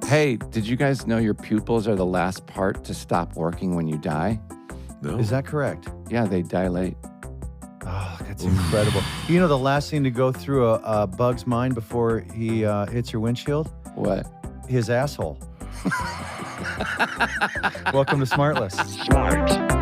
Hey, did you guys know your pupils are the last part to stop working when you die? No. Is that correct? Yeah, they dilate. Oh, that's incredible. You know the last thing to go through a bug's mind before he hits your windshield? What? His asshole. Welcome to SmartLess. SmartLess.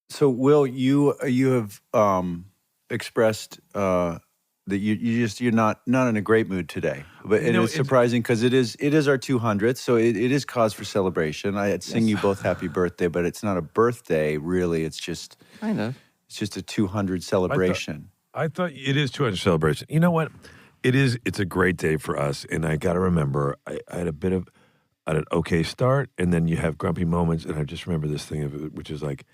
So, Will, you have expressed that you're not in a great mood today, but it's surprising because it is our 200th, so it is cause for celebration. I'd sing you both happy birthday, but it's not a birthday really. It's just Kind of. It's just a 200 celebration. I thought it is 200 celebration. You know what? It's a great day for us, and I got to remember I had an okay start, and then you have grumpy moments, and I just remember this thing of it, which is like,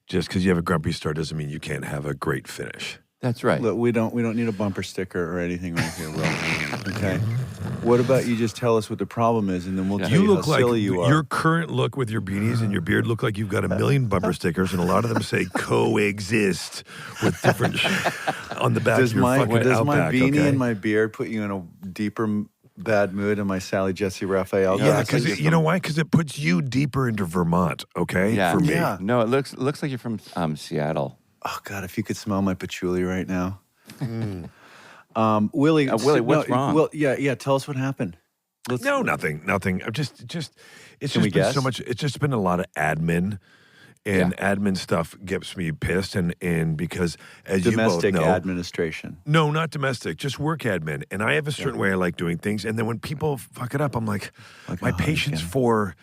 just because you have a grumpy start doesn't mean you can't have a great finish. That's right. Look, we don't need a bumper sticker or anything right here, Will. Okay. What about you just tell us what the problem is, and then we'll tell you look how like silly you are. Your current look with your beanies and your beard look like you've got a million bumper stickers, and a lot of them say coexist with different on the back of your fucking Does Outback, my beanie okay? and my beard put you in a deeper bad mood in my Sally Jesse Raphael? Yeah, because you know why? Because it puts you deeper into Vermont, okay? Yeah. For me. Yeah. No, it looks like you're from Seattle. Oh God, if you could smell my patchouli right now. Willie, Willie, what's wrong? Well, yeah. Tell us what happened. No, nothing. I'm just it's Can just we been guess? so much. It's just been a lot of admin, and admin stuff gets me pissed. And because as Domestic you both know, administration. no, not domestic, just work admin. And I have a certain way I like doing things. And then when people fuck it up, I'm like my patience for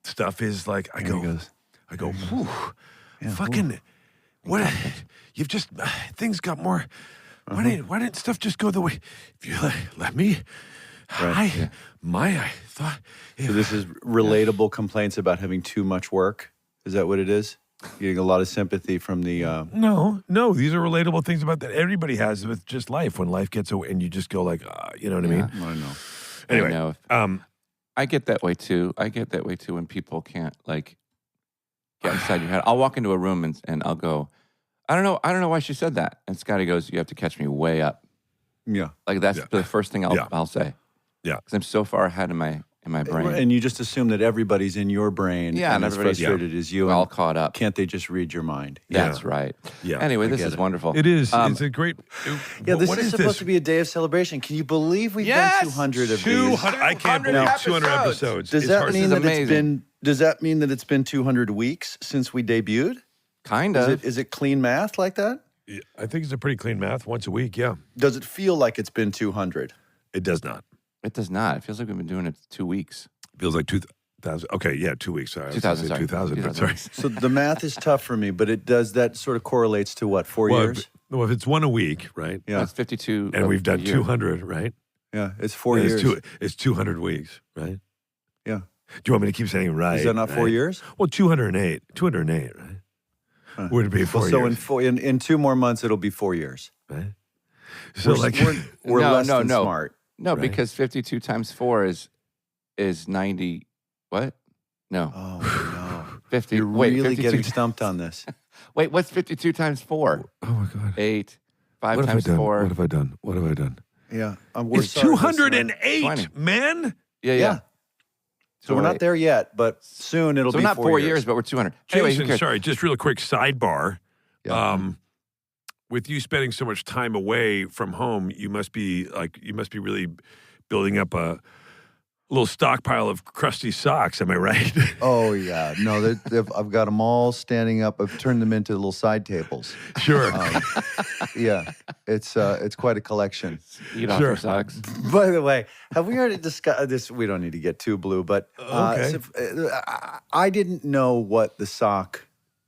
stuff is like I go, whew, fucking what? You've just things got more. Why didn't stuff just go the way? If you let me. Right. I thought. So this is relatable complaints about having too much work. Is that what it is? You're getting a lot of sympathy from the. No. These are relatable things about that everybody has with just life. When life gets away, and you just go like, you know what I mean? I don't know. Anyway, I know. I get that way too. I get that way too when people can't like get inside your head. I'll walk into a room and I'll go, I don't know why she said that. And Scotty goes, you have to catch me way up. Yeah. Like that's the first thing I'll say. Yeah. Because I'm so far ahead in my brain. And you just assume that everybody's in your brain. Yeah, and as everybody's frustrated as you. We're all and caught up. Can't they just read your mind? That's right. Yeah, Anyway, this get is it. wonderful. it is. It's a great. Yeah, this what is supposed to be a day of celebration. Can you believe we've done 200 of these? 200. I can't believe 200 episodes. Does It's that hard to- mean that amazing. it's been? Does that mean that it's been 200 weeks since we debuted? Kind of. Is it clean math like that? Yeah, I think it's a pretty clean math. Once a week, yeah. Does it feel like it's been 200? It does not. It does not. It feels like we've been doing it 2 weeks. Feels like 2000. Okay, yeah, 2 weeks. Sorry, I was 2000, gonna say sorry. 2000. But 2000 sorry. weeks. So the math is tough for me, but it does. That sort of correlates to what, 4 years? If it's one a week, right? Yeah, That's 52. And we've a done year. 200, right? yeah, it's 4 And years. It's 200 weeks, right? Yeah, Do you want me to keep saying right? is that not 4 right? years? Well, 208. 208, right? Would it be 4 Well, years? so in 2 more months, it'll be 4 years. Right? So We're No, less no, than no. smart. No, Right. because 52 times 4 is 90. What? No. Oh 50. no, you're wait, really 52 getting stumped on this. Wait, what's 52 times 4? oh my God. 8. 5 What have I times done? 4. What have I done? What have I done? Yeah, we're It's sorry, listener. 208, 20. man. Yeah. Yeah. So we're not wait. there yet, but soon it'll So be not 4 4 years. years, but we're 200. Anyway, who Jason, cares? sorry, just real quick sidebar. Yeah. With you spending so much time away from home, you must be really building up a little stockpile of crusty socks. Am I right? Oh yeah, no, I've got them all standing up. I've turned them into little side tables. Sure. Yeah, it's quite a collection. Eat off Sure. your socks. By the way, have we already discussed this? We don't need to get too blue, but Okay. I didn't know what the sock.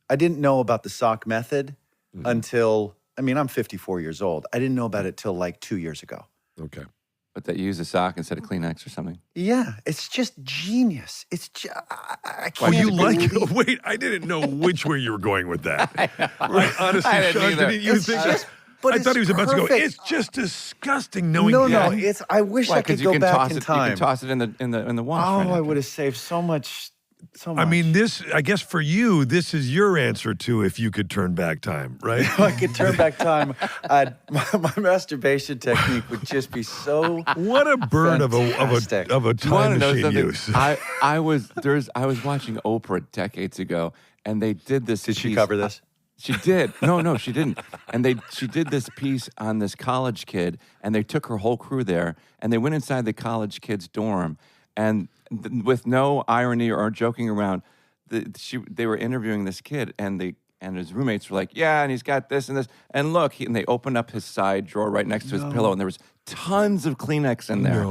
I didn't know about the sock method until. I mean, I'm 54 years old. I didn't know about it till like 2 years ago. Okay. But that you use a sock instead of Kleenex or something. Yeah, it's just genius. It's just, I Oh, can't. you like believe- Wait, I didn't know which way you were going with that. I honestly, I didn't Sean, either. didn't you It's think just I thought he was about to go, it's just disgusting knowing No, that. it's. I wish I could you go can back toss in it, time. You can toss it in the wash. Oh, right I after. would have saved so much. So much. I mean, I guess for you, this is your answer to if you could turn back time, right? If I could turn back time, my masterbation technique would just be so. What a bird of a You wanna time know machine something? use. I was watching Oprah decades ago, and they did this. Did she piece- cover this? She did. No, she didn't. And she did this piece on this college kid, and they took her whole crew there, and they went inside the college kid's dorm, and with no irony or joking around, they were interviewing this kid, and his roommates were like, yeah, and he's got this and this, and look, and they opened up his side drawer right next to his pillow, and there was tons of Kleenex in there,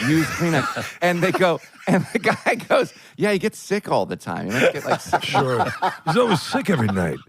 used Kleenex, and the guy goes, yeah, he gets sick all the time. You get like sick. Sure. He's always sick every night.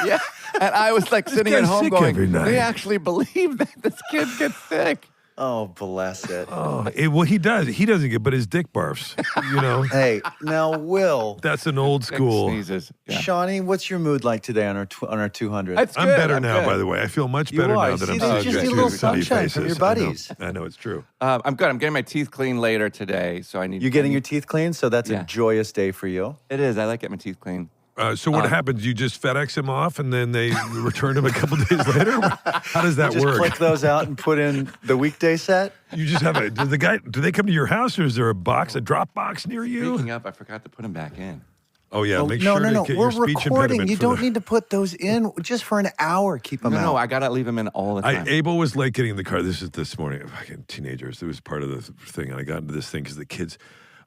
Yeah, and I was like sitting at guy's home sick going, every night. they actually believe that this kid gets sick. Oh, bless it. Oh, well, he does. He doesn't get, but his dick barfs, you know? Hey, now, Will. That's an old school. Sneezes. Yeah. Shawnee, what's your mood like today on our 200? That's I'm good. better I'm now, good. by the way. I feel much You better are. now that See, I'm they speaking just to need a little sunny sunshine from your faces. buddies. I know it's true. I'm good. I'm getting my teeth cleaned later today, so I need. You're getting your teeth cleaned, so that's Yeah. a joyous day for you. It is. I like getting my teeth cleaned. So what happens? You just FedEx him off, and then they return him a couple days later. How does that Just work? click those out and put in the weekday set. You just have a. Do they come to your house, or is there a drop box near you? Speaking of, I forgot to put them back in. Oh yeah, make no, sure no, to no. get We're your speech recording. impediment You for don't the- need to put those in just for an hour. Keep them out. No, I gotta leave them in all the time. Abel was late getting in the car. This morning. Fucking teenagers. It was part of the thing, and I got into this thing because the kids.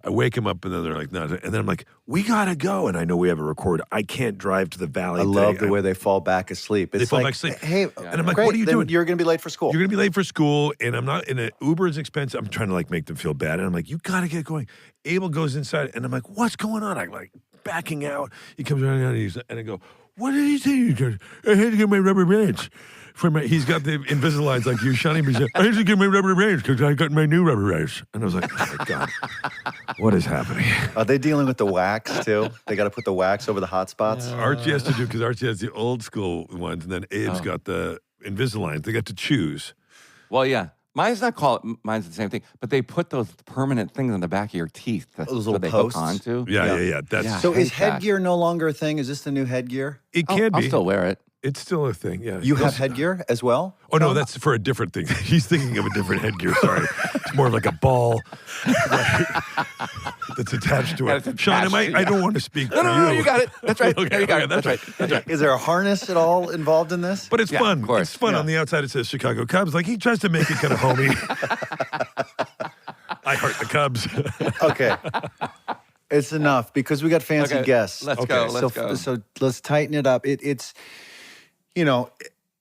I wake them up, and then they're like, "No," and then I'm like, "We gotta go." And I know we have a record. I can't drive to the valley. I love the way they fall back asleep. It's They fall like, back asleep. hey, And I'm like, great, "What are you then doing? You're going to be late for school. You're gonna be late for school, and I'm not. And an Uber is expensive. I'm trying to like make them feel bad, and I'm like, "You gotta get going." Abel goes inside, and I'm like, "What's going on?" I'm like backing out. He comes running out, and I go, "What did he say?" He goes, "I had to get my rubber bands." He's got the Invisaligns like you, Shawnee. But I had to get my rubber bands because I got my new rubber bands. And I was like, oh my God, what is happening? Are they dealing with the wax too? They got to put the wax over the hot spots? Archie has to do, because Archie has the old school ones, and then Abe's got the Invisaligns. They got to choose. Well, yeah. Mine's the same thing, but they put those permanent things on the back of your teeth that Those so little they posts? hook onto. Yeah. That's Yeah. So I is hate that. headgear no longer a thing? Is this the new headgear? it can I'll be. still wear it. It's still a thing. Yeah. You have headgear as well? Oh no, that's for a different thing. He's thinking of a different headgear. Sorry, it's more of like a ball that's attached to it. That's Sean, attached, I don't want to speak for No, you. you got it. That's right. Okay, You got okay, it. That's right. That's right. Is there a harness at all involved in this? But it's Yeah, fun. of course. It's fun. Yeah. On the outside, it says Chicago Cubs. Like he tries to make it kind of homey. I heart the Cubs. Okay. It's enough because we got fancy Okay, guests. let's go, let's go. So let's tighten it up. It's, you know,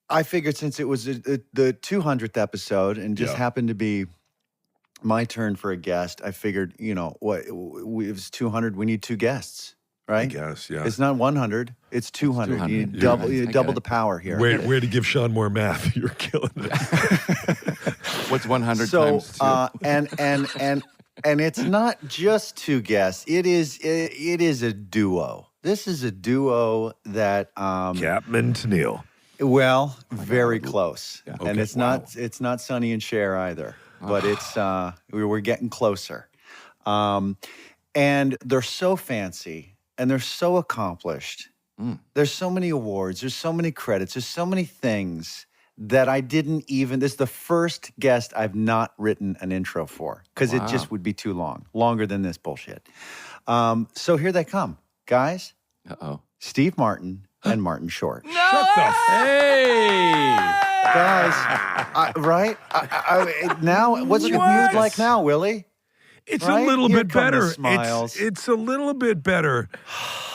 I figured since it was the 200th episode and just Yeah. happened to be my turn for a guest, I figured, you know, it was 200. We need two guests, right? I guess, yeah. It's not 100. It's 200. 200. You Yeah. double, I you get double it. the power here. Way to give Sean more math. You're killing it. What's 100 So, times 2? and it's not just two guests. It is a duo. This is a duo that Capman to Neil. well, very close. Yeah. And Okay, it's wow. not Sonny and Cher either. But it's we're getting closer. And they're so fancy and they're so accomplished. There's so many awards, there's so many credits, there's so many things that I didn't even, this is the first guest I've not written an intro for because it just would be too long, longer than this bullshit. So here they come. Guys, Uh-oh. Steve Martin and Martin Short. Shut the Guys, right? Now, what's your mood like now, Willie? It's Right? a little Here bit come the better. smiles. It's a little bit better.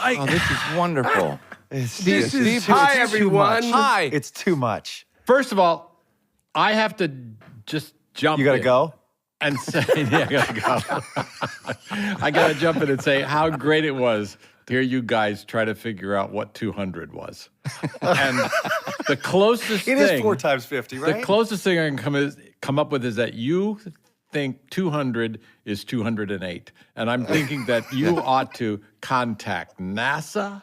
Oh, this is wonderful. This is- Hi, everyone. Hi. It's too much. First of all, I have to just jump You got to in go? and say, yeah, I got to go. I got to jump in and say how great it was to hear you guys try to figure out what 200 was. And the closest It thing, is 4 times 50, right? the closest thing I can come up with is that you think 200 is 208. And I'm thinking that you ought to contact NASA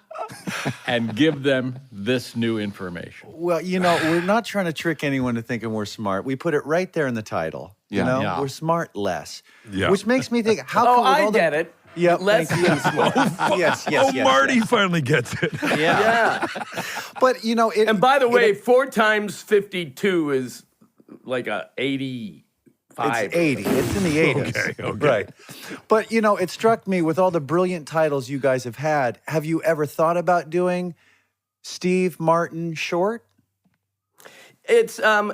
and give them this new information. Well, we're not trying to trick anyone to thinking we're smart. We put it right there in the title. Yeah. We're SmartLess. Yeah. Which makes me think, how come I get it. Yeah, Less than smart. yes. Marty finally gets it. Yeah. But And by the way, 4 times 52 is like a 85. it's 80. It's in the 80s. Okay. Right. But it struck me with all the brilliant titles you guys have had. Have you ever thought about doing Steve Martin short? It's and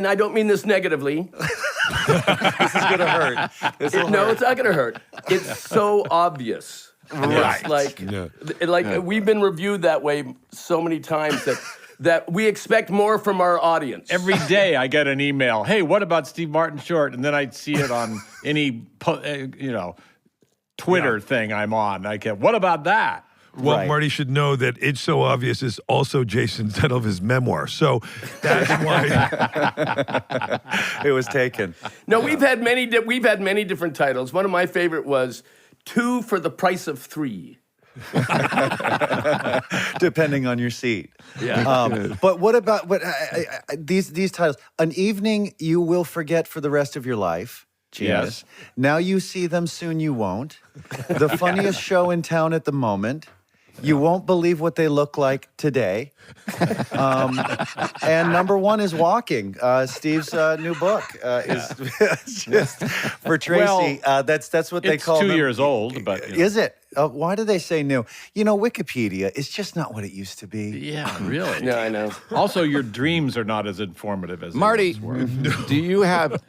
I don't mean this negatively. This is gonna hurt. No, it's not going to hurt. It's so obvious. Right. It's like we've been reviewed that way so many times that we expect more from our audience. Every day I get an email, hey, what about Steve Martin Short? And then I see it on any, Twitter thing I'm on. I get, what about that? Well, Right. Marty should know that It's So Obvious is also Jason's title of his memoir. So that's why. It was taken. No, we've had many different titles. One of my favorite was 2 for the price of 3. Depending on your seat. Yeah. But what about these titles? An Evening You Will Forget for the Rest of Your Life. Genius. Yes. Now You See Them, Soon You Won't. The Funniest Show in Town at the Moment. You Won't Believe What They Look Like Today. And number 1 is Walking. Steve's new book is just for Tracy. That's what they It's call 2 them. years old, but Is it? Why do they say new? Wikipedia is just not what it used to be. yeah, really. Yeah, I know. Also, your dreams are not as informative as Marty, they once were. do you have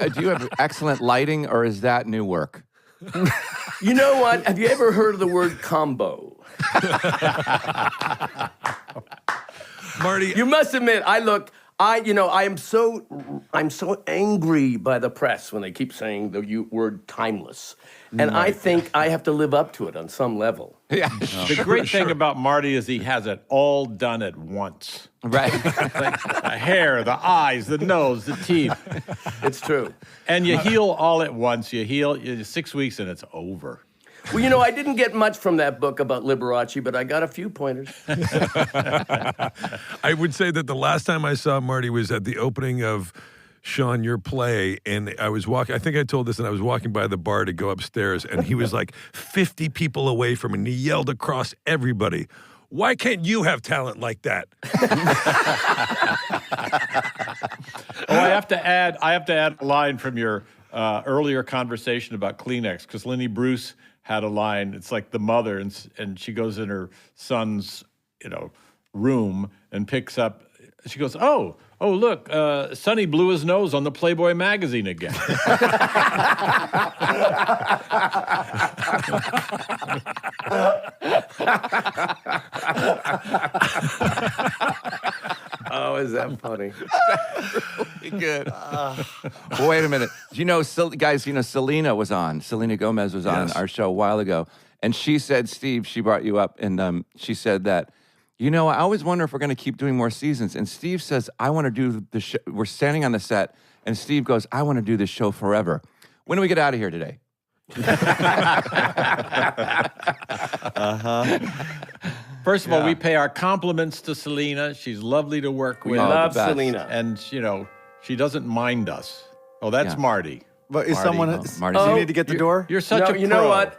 excellent lighting, or is that new work? You know what? Have you ever heard of the word combo? Marty, You must admit, I'm so angry by the press when they keep saying the word timeless. And I think I have to live up to it on some level. Yeah. The great thing about Marty is he has it all done at once. Right. Like the hair, the eyes, the nose, the teeth. It's true. And you heal all at once. You heal 6 weeks and it's over. Well, I didn't get much from that book about Liberace, but I got a few pointers. I would say that the last time I saw Marty was at the opening of Sean, your play, and I was walking, I think I told this, and I was walking by the bar to go upstairs, and he was like 50 people away from me, and he yelled across everybody, "Why can't you have talent like that?" I have to add a line from your earlier conversation about Kleenex, because Lenny Bruce had a line. It's like the mother, and she goes in her son's, room and picks up. She goes, "Oh, look, Sonny blew his nose on the Playboy magazine again." Oh, is that funny? Really good. Wait a minute. Guys, Selena was on. Selena Gomez was on our show a while ago. And she said, Steve, she brought you up, and she said that, I always wonder if we're going to keep doing more seasons. And Steve says, I want to do the show. We're standing on the set, and Steve goes, I want to do this show forever. When do we get out of here today? First of all, we pay our compliments to Selena. She's lovely to work with. We love the best. Selena. And, she doesn't mind us. Oh, that's Yeah. Marty. But is Marty. someone? Marty. Do you need to get the door? You're such a pro. You know what?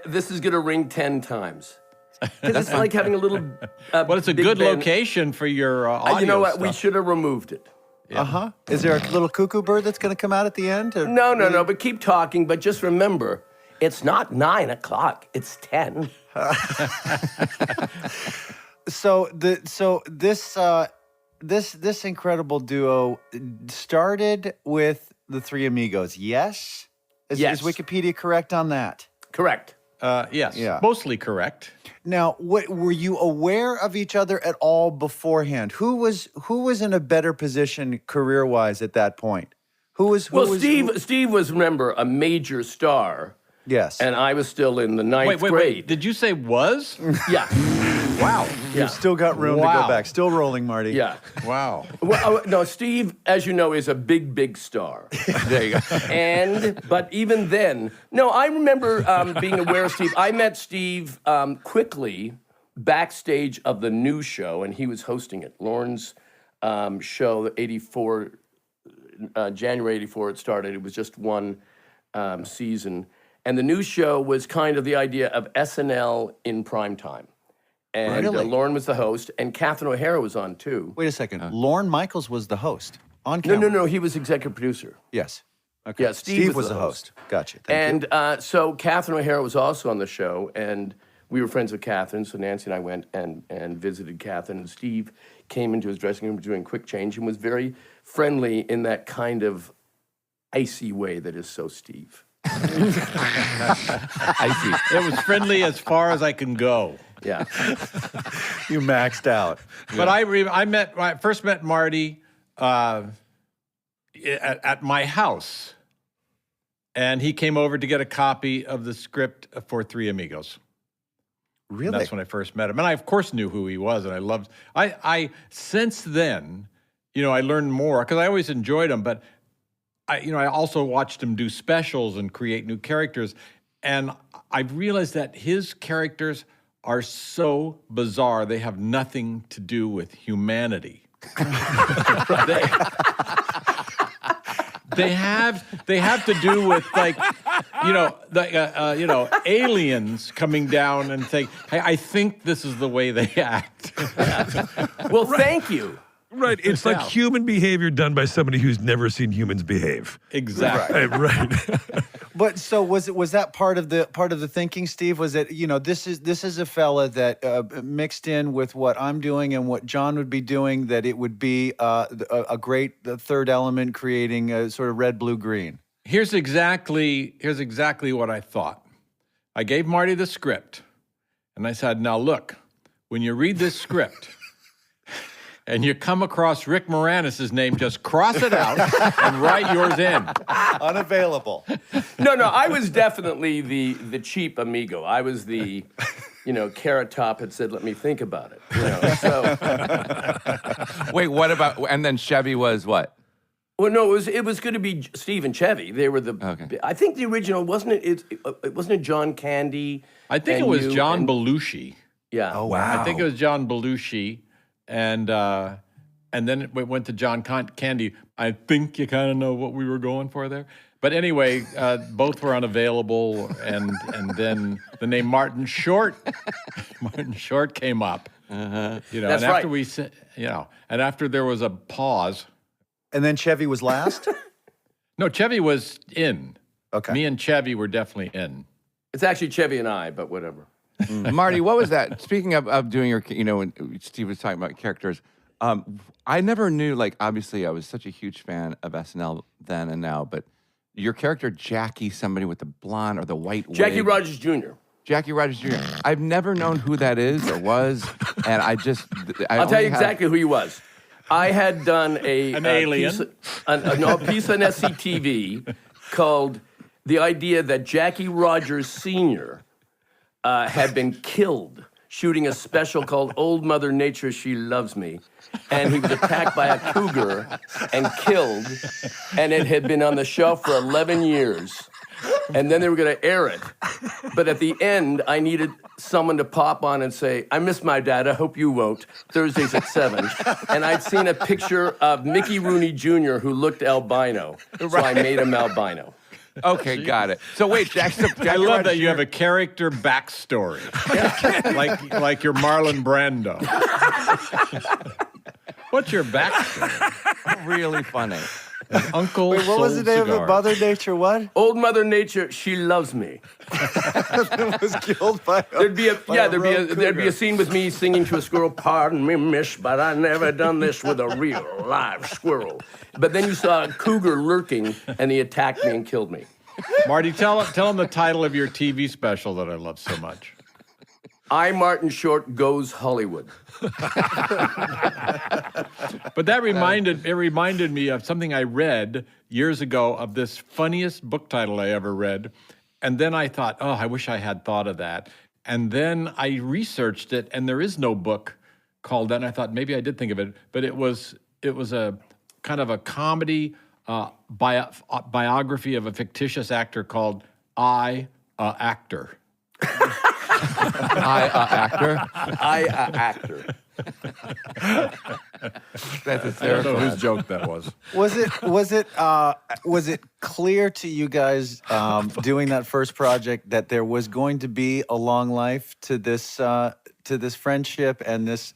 This is going to ring 10 times. Because it's like having a little. Well, it's a Big good Ben. location for your audio You know what? We stuff. should have removed it. Is there a little cuckoo bird that's going to come out at the end? Or- No. But keep talking. But just remember, it's not 9 o'clock. It's 10. So this incredible duo started with the three Amigos. Yes. Yes. Is Wikipedia correct on that? Correct. Yes, Yeah. mostly correct. Now, were you aware of each other at all beforehand? Who was in a better position career-wise at that point? Steve was, remember, a major star. Yes. And I was still in the ninth Wait. grade. Did you say was? Yeah. Wow. You've still got room to Wow. go back. Still rolling, Marty. Yeah. Wow. Well, no, Steve, as you know, is a big star. There you go. But even then, no, I remember being aware of Steve. I met Steve quickly backstage of the new show, and he was hosting it. Lorne's show, 84, January 84 it started. It was just one season. And the new show was kind of the idea of SNL in prime time. And Really? Lorne was the host, and Catherine O'Hara was on too. Wait a second. Lorne Michaels was the host on camera. No, he was executive producer. Yes. Okay. Yeah, Steve was the host. Gotcha. Thank you. And so Catherine O'Hara was also on the show, and we were friends with Catherine, so Nancy and I went and visited Catherine, and Steve came into his dressing room doing quick change and was very friendly in that kind of icy way that is so Steve. Icy. It was friendly as far as I can go. Yeah. You maxed out. But I first met Marty at my house, and he came over to get a copy of the script for Three Amigos. Really? And that's when I first met him. And I, of course, knew who he was, and I loved... I since then, I learned more, because I always enjoyed him, but I also watched him do specials and create new characters, and I've realized that his characters are so bizarre, they have nothing to do with humanity. They have to do with aliens coming down and saying, "Hey, I think this is the way they act." Well, thank you. Right. It's like human behavior done by somebody who's never seen humans behave. Exactly. Right. But so was that part of the thinking, Steve? Was it this is a fella that mixed in with what I'm doing and what John would be doing, that it would be a great third element, creating a sort of red, blue, green. Here's exactly what I thought. I gave Marty the script, and I said, "Now look, when you read this script." And you come across Rick Moranis' name, just cross it out and write yours in. Unavailable. No, I was definitely the cheap amigo. I was the, Carrot Top had said, "Let me think about it." So. Wait, what about? And then Chevy was what? Well, no, it was going to be Steve and Chevy. They were the. Okay. I think the original wasn't it. It wasn't it John Candy. I think it was John Belushi. Yeah. Oh wow. I think it was John Belushi. And then it went to John Candy. I think you kind of know what we were going for there. But anyway, both were unavailable, and then the name Martin Short came up. That's and after right. And after there was a pause. And then Chevy was last? No, Chevy was in. Okay. Me and Chevy were definitely in. It's actually Chevy and I, but whatever. Marty, what was that? Speaking of doing your, when Steve was talking about characters, I never knew, obviously I was such a huge fan of SNL then and now, but your character, Jackie, somebody with the blonde or the white wig. Jackie Rogers Jr. Jackie Rogers Jr. I've never known who that is or was, and I'll tell you exactly who he was. I had done an alien. piece on SCTV called The Idea That Jackie Rogers Sr. Had been killed shooting a special called Old Mother Nature, She Loves Me. And he was attacked by a cougar and killed. And it had been on the shelf for 11 years. And then they were going to air it. But at the end, I needed someone to pop on and say, "I miss my dad, I hope you won't. Thursdays at 7. And I'd seen a picture of Mickey Rooney Jr. who looked albino. So I made him albino. Okay, got it. So wait, Jackie I love that you have a character backstory, like your Marlon Brando. What's your backstory? Really funny. Uncle. Wait, what was the name of Mother Nature? What? Old Mother Nature, She Loves Me. Was killed by There'd be a scene with me singing to a squirrel. "Pardon me, miss, but I never done this with a real live squirrel." But then you saw a cougar lurking, and he attacked me and killed me. Marty, tell him the title of your TV special that I love so much. I, Martin Short, Goes Hollywood. But that reminded me of something I read years ago, of this funniest book title I ever read. And then I thought, oh, I wish I had thought of that. And then I researched it, and there is no book called that. And I thought maybe I did think of it, but it was a kind of a comedy biography of a fictitious actor called I, Actor. Actor. Actor. That's I don't hysterical. know whose joke that was. Was it clear to you guys doing that first project that there was going to be a long life to this friendship and this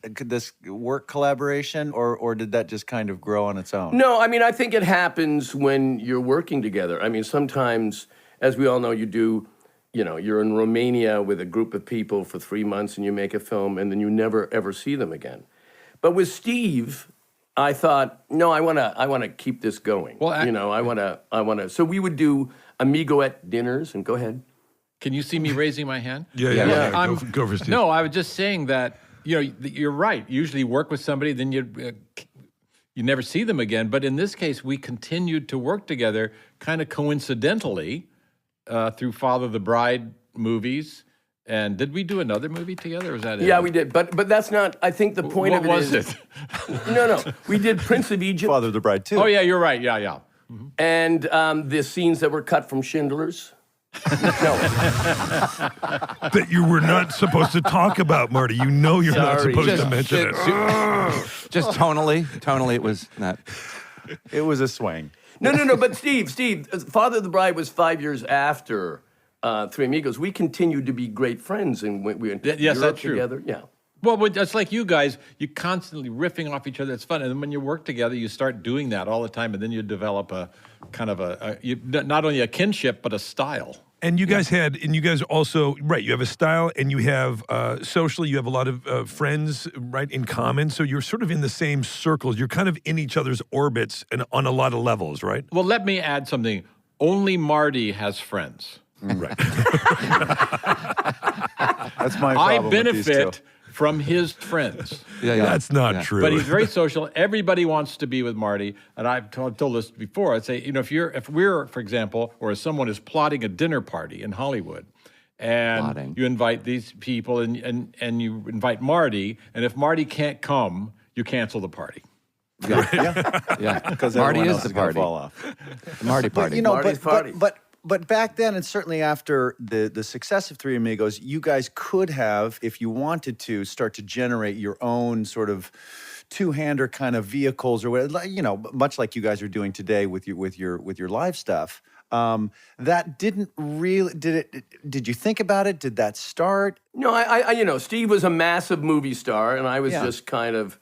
work collaboration, or did that just kind of grow on its own? No, I mean, I think it happens when you're working together. I mean, sometimes, as we all know, you're in Romania with a group of people for 3 months and you make a film and then you never ever see them again. But with Steve, I thought, no, I want to keep this going. Well, I want to. So we would do Amigoette dinners, and go ahead. Can you see me raising my hand? Yeah. Go for Steve. No, I was just saying that, you're right. Usually work with somebody, then you never see them again. But in this case, we continued to work together kind of coincidentally through Father the Bride movies. And did we do another movie together? Or was that it? Yeah, we did. But that's not, I think the point What of it was is. it? No. We did Prince of Egypt. Father of the Bride too. Oh, yeah, you're right. Yeah. And the scenes that were cut from Schindler's. That you were not supposed to talk about, Marty. You're not Sorry. supposed to mention it. Just tonally, it was not. It was a swing. No. But Steve, Father of the Bride was 5 years after Three Amigos. We continued to be great friends, and we went to Yes, Europe that's true. together. Yeah. Well, but it's like you guys, you constantly riffing off each other. It's fun. And then when you work together, you start doing that all the time. And then you develop a kind of not only a kinship, but a style. And you guys also, right, you have a style and you have, socially, you have a lot of friends, right, in common. So you're sort of in the same circles. You're kind of in each other's orbits and on a lot of levels, right? Well, let me add something. Only Marty has friends. Right. That's my problem. I with these two. benefit from his friends. Yeah. That's not true. But he's very social. Everybody wants to be with Marty. And I've told this before. I'd say, if we're, for example, or if someone is plotting a dinner party in Hollywood, and you invite these people and you invite Marty, and if Marty can't come, you cancel the party. Yeah. Because Marty everyone is else the gonna party. fall off. The Marty party. Marty's party. But back then, and certainly after the success of Three Amigos, you guys could have, if you wanted to, start to generate your own sort of two-hander kind of vehicles, or whatever, much like you guys are doing today with your live stuff. That didn't really did you think about it? Did that start? No, I Steve was a massive movie star, and I was just kind of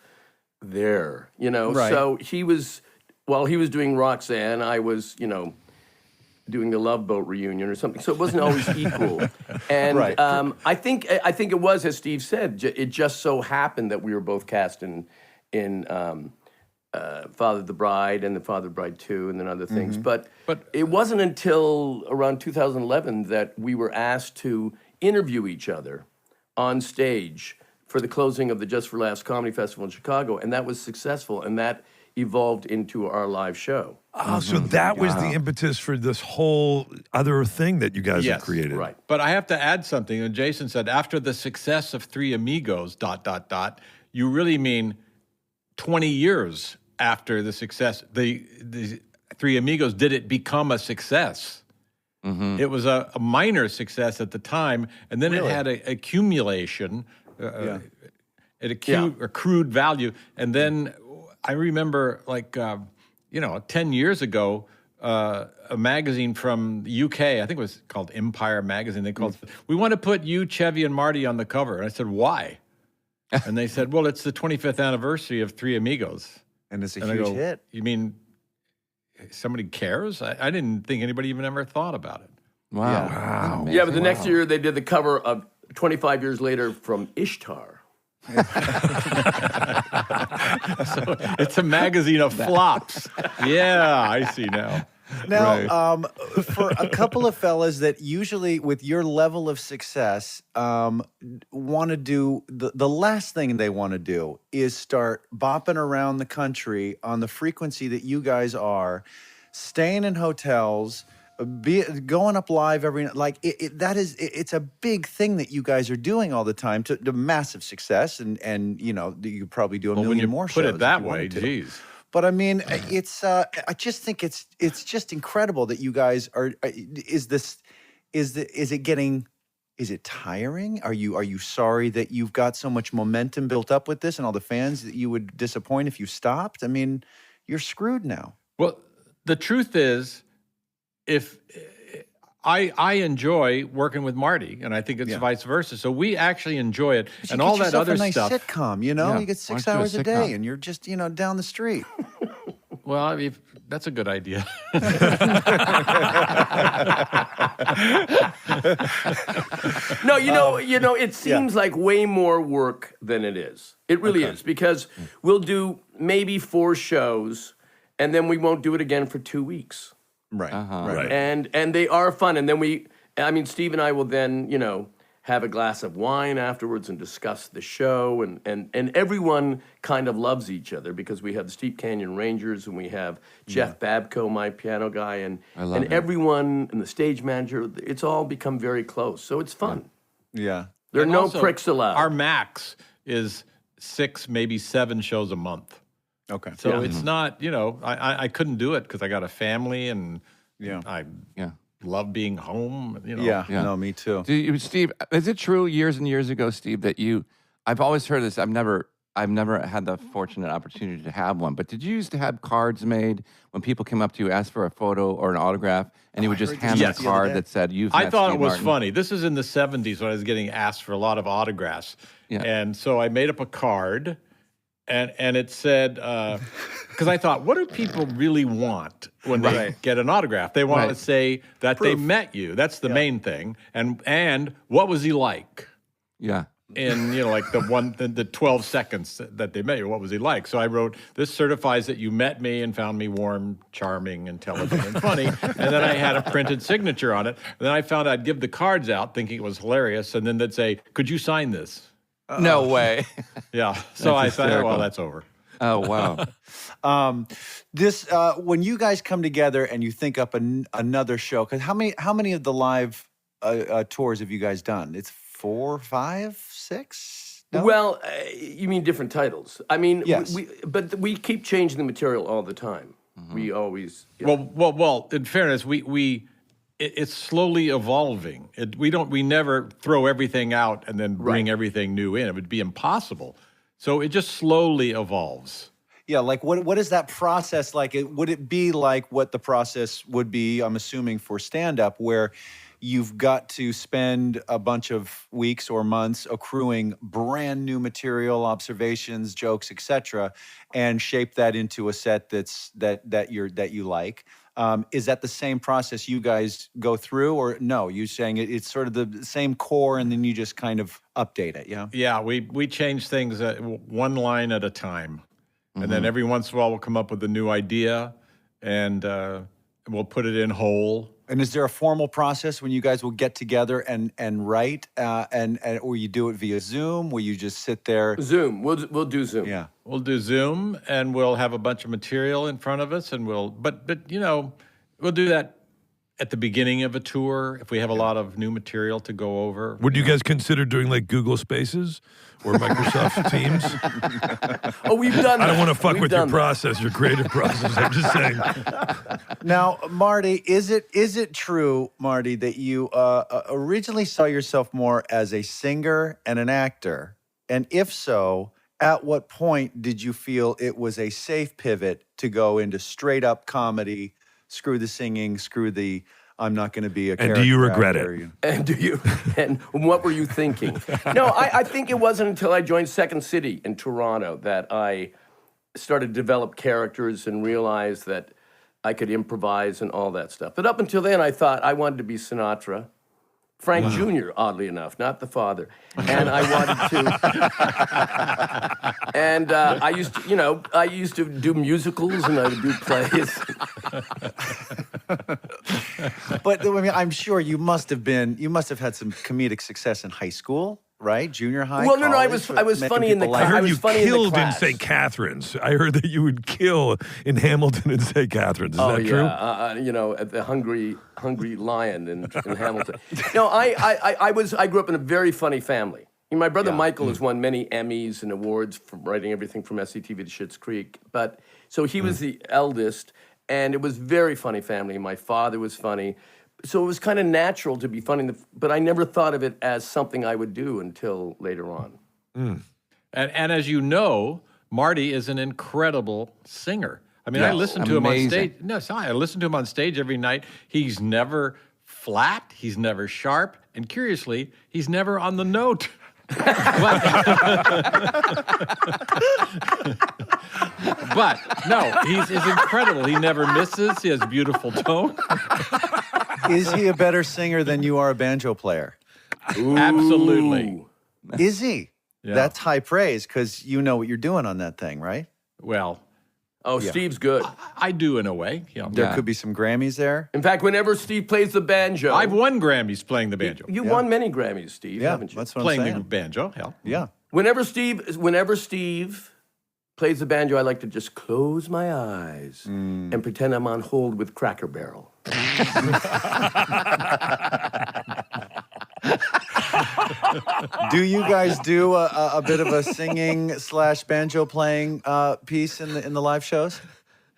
there, Right. So while he was doing Roxanne, I was, doing the Love Boat reunion or something. So it wasn't always equal. And Right. I think it was, as Steve said, it just so happened that we were both cast in Father of the Bride and the Father of the Bride 2 and then other things. But it wasn't until around 2011 that we were asked to interview each other on stage for the closing of the Just for Laughs Comedy Festival in Chicago. And that was successful. And that evolved into our live show. Oh, so that was the impetus for this whole other thing that you guys have created. Right. But I have to add something. And Jason said, after the success of Three Amigos, ... you really mean 20 years after the success, the Three Amigos, did it become a success? Mm-hmm. It was a minor success at the time, and then it had an accumulation, accrued value. And then I remember, 10 years ago, a magazine from the UK, I think it was called Empire Magazine, they called it, we want to put you, Chevy, and Marty on the cover. And I said, why? And they said, well, it's the 25th anniversary of Three Amigos. And it's a huge hit. You mean somebody cares? I didn't think anybody even ever thought about it. Wow. Yeah, but the next year they did the cover of 25 years later from Ishtar. So it's a magazine of flops. Yeah, I see now. Now, for a couple of fellas that usually, with your level of success, want to do the last thing they want to do is start bopping around the country on the frequency that you guys are, staying in hotels, going up live every night. It's a big thing that you guys are doing all the time to massive success, and you probably do a million more shows. Put it that if you way, wanted to. geez. But I mean, it's. I just think it's just incredible that you guys are. Is it getting is it tiring? Are you sorry that you've got so much momentum built up with this and all the fans that you would disappoint if you stopped? I mean, you're screwed now. Well, the truth is, if I enjoy working with Marty, and I think it's vice versa. So we actually enjoy it, and all that other a nice stuff. Sitcom, you know, you get 6 hours a day, and you're just down the street. Well, I mean, that's a good idea. No, it seems like way more work than it is. It really is, because we'll do maybe 4 shows, and then we won't do it again for 2 weeks. Right. Right. And they are fun. And then Steve and I will then, have a glass of wine afterwards and discuss the show. And everyone kind of loves each other, because we have the Steep Canyon Rangers, and we have Jeff Babko, my piano guy, and everyone, and the stage manager. It's all become very close. So it's fun. Yeah. There are And no also, pricks allowed. Our max is 6, maybe 7 shows a month. Okay. So it's not, I couldn't do it because I got a family, and I love being home. Yeah. No, me too. Steve, is it true years and years ago, Steve, that I've always heard this. I've never had the fortunate opportunity to have one, but did you used to have cards made when people came up to you, asked for a photo or an autograph, and you would just hand them a card that said, "You've met I thought Steve it was Martin." funny. This is in the 70s when I was getting asked for a lot of autographs. Yeah. And so I made up a card, and it said, because I thought, what do people really want when they get an autograph? They want to say that they met you. That's the main thing. And what was he like? Yeah. In the 12 seconds that they met you, what was he like? So I wrote, this certifies that you met me and found me warm, charming, intelligent, and funny. And then I had a printed signature on it. And then I found I'd give the cards out thinking it was hilarious. And then they'd say, could you sign this? No way. Yeah. So I thought, hysterical. well, that's over. Oh, wow. When you guys come together and you think up another show, because how many of the live tours have you guys done? It's 4, 5, 6? No? Well, you mean different titles? I mean, yes. But we keep changing the material all the time. We always. Well. In fairness, it's slowly evolving. We never throw everything out and then bring everything new in. It would be impossible. So it just slowly evolves. Yeah, like what is that process like? Would it be like what the process would be, I'm assuming, for stand-up, where you've got to spend a bunch of weeks or months accruing brand new material, observations, jokes, etc., and shape that into a set that you like? Is that the same process you guys go through, or no? You're saying it's sort of the same core, and then you just kind of update it, yeah? Yeah, we change things one line at a time. And then every once in a while we'll come up with a new idea, and we'll put it in whole. And is there a formal process when you guys will get together and write, or you do it via Zoom, where you just sit there? Zoom. We'll do Zoom. Yeah. We'll do Zoom, and we'll have a bunch of material in front of us, and we'll do that at the beginning of a tour if we have a lot of new material to go over. Would you guys consider doing like Google Spaces or Microsoft Teams? Oh, we've done that. I don't want to fuck with your that. process, your creative process. I'm just saying. Now, Marty, is it true, Marty, that you originally saw yourself more as a singer and an actor? And if so, at what point did you feel it was a safe pivot to go into straight up comedy? Screw the singing, screw the I'm not going to be a character. And do you regret actor, it? And do you? And what were you thinking? No, I think it wasn't until I joined Second City in Toronto that I started to develop characters and realized that I could improvise and all that stuff. But up until then, I thought I wanted to be Sinatra. Frank Jr., oddly enough, not the father. And I wanted to. And I used to do musicals and I would do plays. But I mean, I'm sure you must have had some comedic success in high school, right? Junior high. Well, no, I college, was funny in the I class. heard I was you funny in the killed in class. St. Catharines. I heard that you would kill in Hamilton and St. Catharines. Is that true? At the Hungry Lion in Hamilton. No, I grew up in a very funny family. My brother Michael has won many Emmys and awards for writing everything from SCTV to Schitt's Creek. So he was the eldest, and it was a very funny family. My father was funny. So it was kind of natural to be funny, but I never thought of it as something I would do until later on. And as you know, Marty is an incredible singer. I mean, I listen to him on stage. No, sorry, I listen to him on stage every night. He's never flat. He's never sharp. And curiously, he's never on the note. But no, he's incredible. He never misses. He has beautiful tone. Is he a better singer than you are a banjo player? Absolutely. Is he? Yeah. That's high praise because you know what you're doing on that thing, right? Well, Steve's good. I do in a way. Yeah. There could be some Grammys there. In fact, whenever Steve plays the banjo, I've won Grammys playing the banjo. You won many Grammys, Steve, haven't you? That's what Playing I'm the saying. banjo, hell. Yeah. Whenever Steve plays the banjo, I like to just close my eyes and pretend I'm on hold with Cracker Barrel. Do you guys do a bit of a singing / banjo playing piece in the live shows?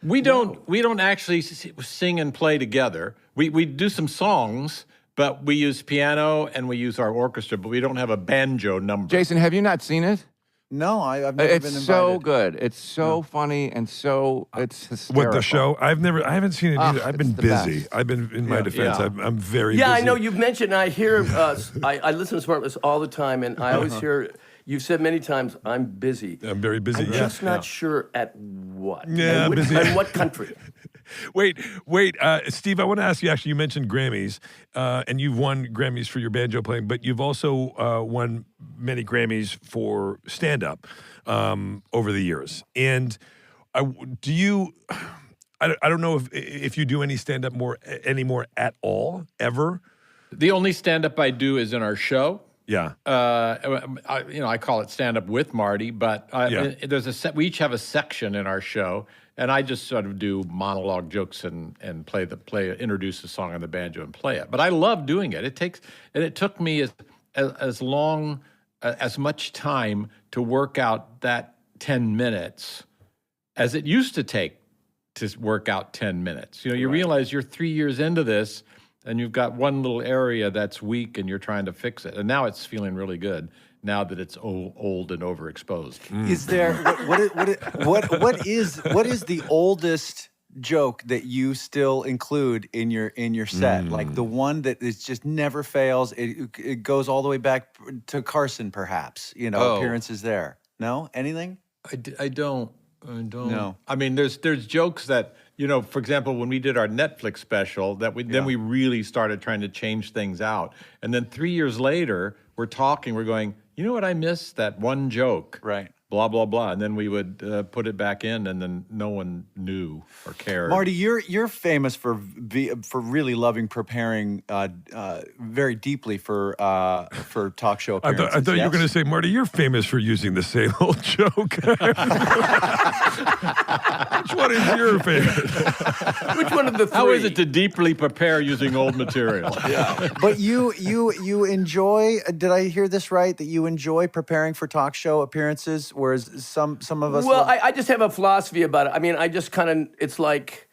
We don't actually sing and play together. We do some songs, but we use piano and we use our orchestra, but we don't have a banjo number. Jason, have you not seen it? No, I've never It's been invited. so good. It's so funny and it's hysterical. What, the show? I haven't seen it either. I've been it's the busy. best. I've been, in my defense, Yeah. I'm very busy. Yeah, I know you've mentioned, and I hear, I listen to SmartLess all the time, and I always hear, you've said many times, I'm busy. I'm very busy. I'm yeah. just not sure at what. Yeah, and busy. And what country. Wait, Steve, I want to ask you, actually, you mentioned Grammys, and you've won Grammys for your banjo playing, but you've also won many Grammys for stand-up over the years. And I don't know if you do any stand-up anymore at all, ever? The only stand-up I do is in our show. Yeah. I call it stand-up with Marty, but we each have a section in our show, and I just sort of do monologue jokes and introduce the song on the banjo and play it. But I love doing it. It took me as much time to work out that 10 minutes as it used to take to work out 10 minutes. You realize you're 3 years into this, and you've got one little area that's weak and you're trying to fix it. And now it's feeling really good now that it's old and overexposed. Is there what is the oldest joke that you still include in your set? Like the one that is just never fails. It goes all the way back to Carson, perhaps. Appearances there. No, anything? I don't. No. I mean, there's jokes that, for example, when we did our Netflix special, then we really started trying to change things out. And then 3 years later, we're going, you know what I missed? That one joke. Right. Blah, blah, blah. And then we would put it back in, and then no one knew or cared. Marty, you're famous for really loving preparing very deeply for talk show appearances. I thought you were going to say, Marty, you're famous for using the same old joke. Which one is your favorite? Which one of the three? How is it to deeply prepare using old material? But you enjoy, did I hear this right, that you enjoy preparing for talk show appearances, whereas some of us... Well, I just have a philosophy about it. I mean, I just kind of, it's like,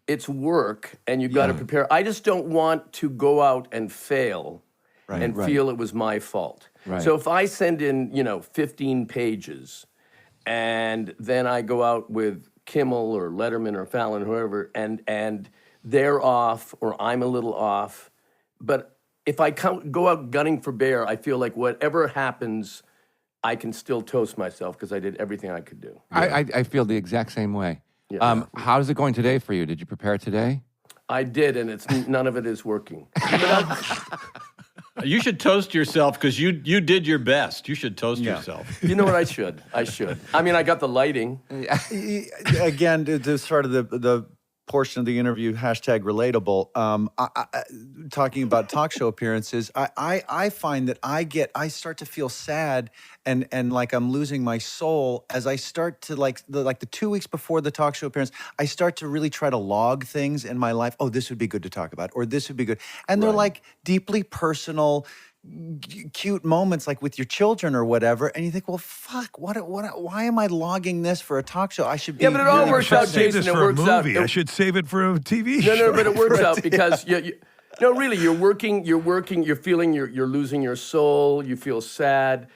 it's work, and you've got to prepare. I just don't want to go out and fail and feel it was my fault. Right. So if I send in, 15 pages, and then I go out with Kimmel or Letterman or Fallon or whoever, and they're off or I'm a little off, but if I go out gunning for bear, I feel like whatever happens, I can still toast myself because I did everything I could do. I feel the exact same way. Yeah. How's it going today for you? Did you prepare today? I did, and none of it is working. You should toast yourself because you did your best. You should toast yourself. You know what? I should. I mean, I got the lighting. Again, to sort of the portion of the interview, #relatable, talking about talk show appearances, I find that I start to feel sad and like I'm losing my soul as I start to like the 2 weeks before the talk show appearance, I start to really try to log things in my life. Oh, this would be good to talk about, or this would be good. And they're like deeply personal, cute moments like with your children or whatever, and you think, well, fuck, why am I logging this for a talk show? I should be... Yeah, but it all really works out, Save Jason. this It for a works out. movie. I should save it for a TV show. No, but it works out because No, really, you're working, you're feeling you're losing your soul, you feel sad